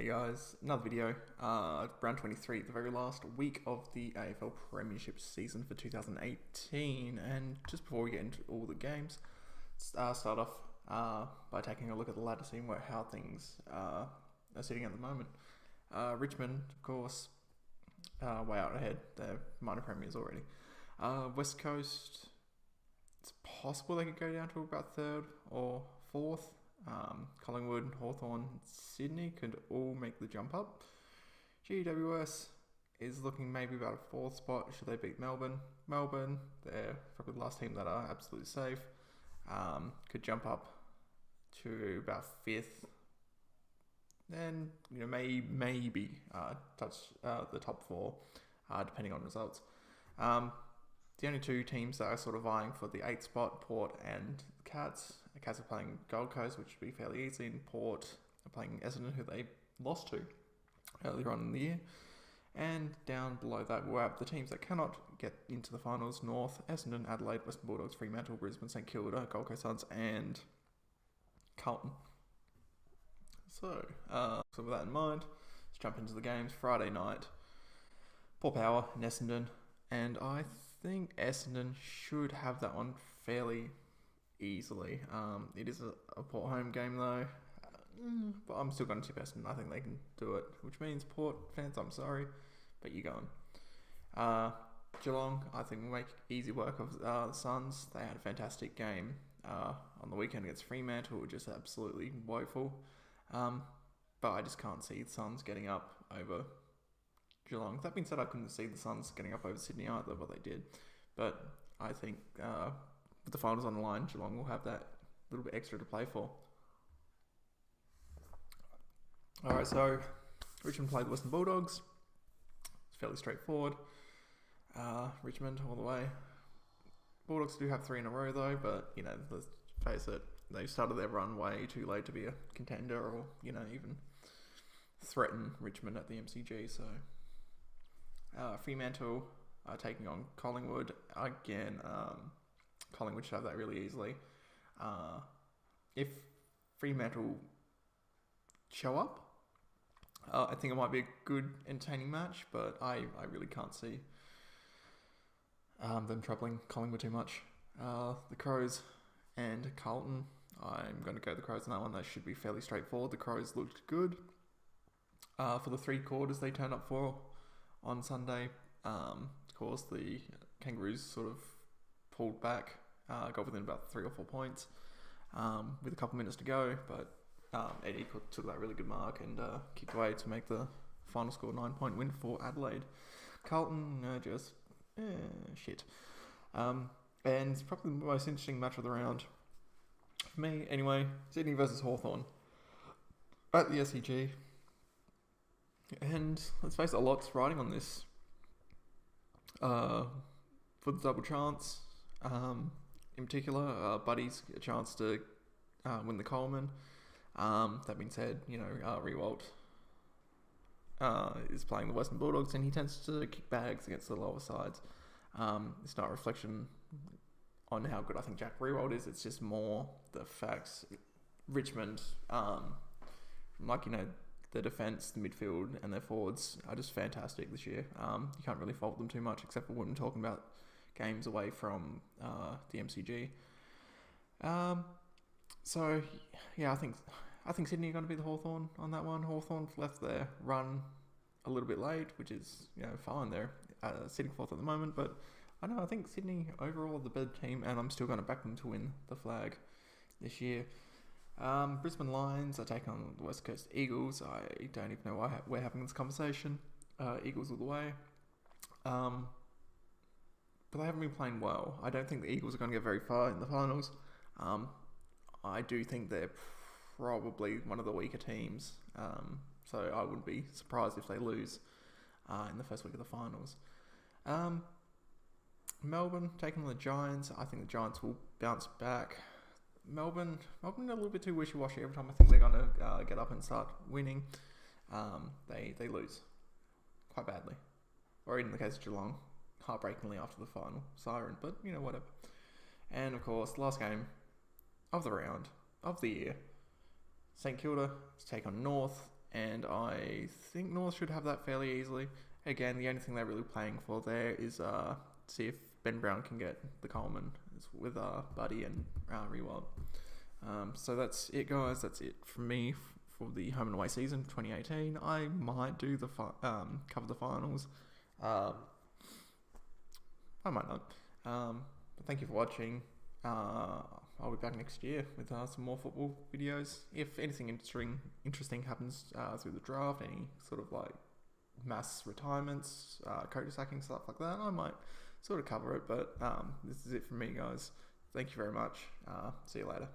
Hey guys, another video. Round 23, the very last week of the AFL Premiership season for 2018. And just before we get into all the games, start off by taking a look at the ladder, seeing how things are sitting at the moment. Richmond, of course, way out ahead. They're minor premiers already. West Coast, it's possible they could go down to about third or fourth. Collingwood, Hawthorn, Sydney could all make the jump up. GWS is looking maybe about a fourth spot should they beat Melbourne. Melbourne, they're probably the last team that are absolutely safe. Could jump up to about fifth. Then maybe touch the top four, depending on results. The only two teams that are sort of vying for the 8th spot, Port and Cats. The Cats are playing Gold Coast, which should be fairly easy, and Port are playing Essendon, who they lost to earlier on in the year. And down below that, we'll have the teams that cannot get into the finals: North, Essendon, Adelaide, Western Bulldogs, Fremantle, Brisbane, St Kilda, Gold Coast Suns, and Carlton. So with that in mind, let's jump into the games. Friday night, Port Power and Essendon, and I think Essendon should have that one fairly easily. It is a Port home game though, but I'm still going to tip Essendon. I think they can do it, which means Port fans, I'm sorry, but you're going. Geelong, I think, will make easy work of the Suns. They had a fantastic game on the weekend against Fremantle, just absolutely woeful. But I just can't see the Suns getting up over Geelong. That being said, I couldn't see the Suns getting up over Sydney either, but they did. But I think with the finals on the line, Geelong will have that little bit extra to play for. Alright, so Richmond played the Western Bulldogs. It's fairly straightforward. Richmond all the way. Bulldogs do have 3 in a row though, but let's face it, they started their run way too late to be a contender or even threaten Richmond at the MCG. So Fremantle are taking on Collingwood again. Collingwood should have that really easily. If Fremantle show up, I think it might be a good, entertaining match, but I really can't see them troubling Collingwood too much. The Crows and Carlton, I'm going to go the Crows on that one. That should be fairly straightforward. The Crows looked good for the 3 quarters they turned up for on Sunday. Of course, the Kangaroos sort of pulled back, got within about 3 or 4 points with a couple minutes to go, but Eddie took that really good mark and kicked away to make the final score 9-point win for Adelaide. Carlton just shit. And it's probably the most interesting match of the round for me anyway. Sydney versus Hawthorn at the SCG. And let's face it, a lot's riding on this. For the double chance, in particular, Buddy's a chance to win the Coleman. That being said, Rewalt is playing the Western Bulldogs, and he tends to kick bags against the lower sides. It's not a reflection on how good I think Jack Rewalt is. It's just more the facts. Richmond, the defence, the midfield, and their forwards are just fantastic this year. You can't really fault them too much, except for when we're talking about games away from the MCG. So yeah, I think Sydney are going to be the Hawthorn on that one. Hawthorn's left their run a little bit late, which is fine. They're sitting 4th at the moment, but I think Sydney overall the better team, and I'm still going to back them to win the flag this year. Brisbane Lions are taking on the West Coast Eagles. I don't even know why we're having this conversation. Eagles all the way. But they haven't been playing well. I don't think the Eagles are going to get very far in the finals. I do think they're probably one of the weaker teams. So I wouldn't be surprised if they lose in the first week of the finals. Melbourne taking on the Giants. I think the Giants will bounce back. Melbourne a little bit too wishy-washy every time I think they're going to get up and start winning. They lose quite badly. Or in the case of Geelong, heartbreakingly after the final siren, but whatever. And of course, last game of the round, of the year, St Kilda to take on North. and I think North should have that fairly easily. Again, the only thing they're really playing for there is see if Ben Brown can get the Coleman with Buddy and Rewald. So that's it, guys. That's it from me for the home and away season 2018. I might do the cover the finals. I might not. But thank you for watching. I'll be back next year with some more football videos. If anything interesting happens through the draft, any sort of like mass retirements, coach sacking, stuff like that, I might sort of cover it. But this is it from me, guys. Thank you very much. See you later.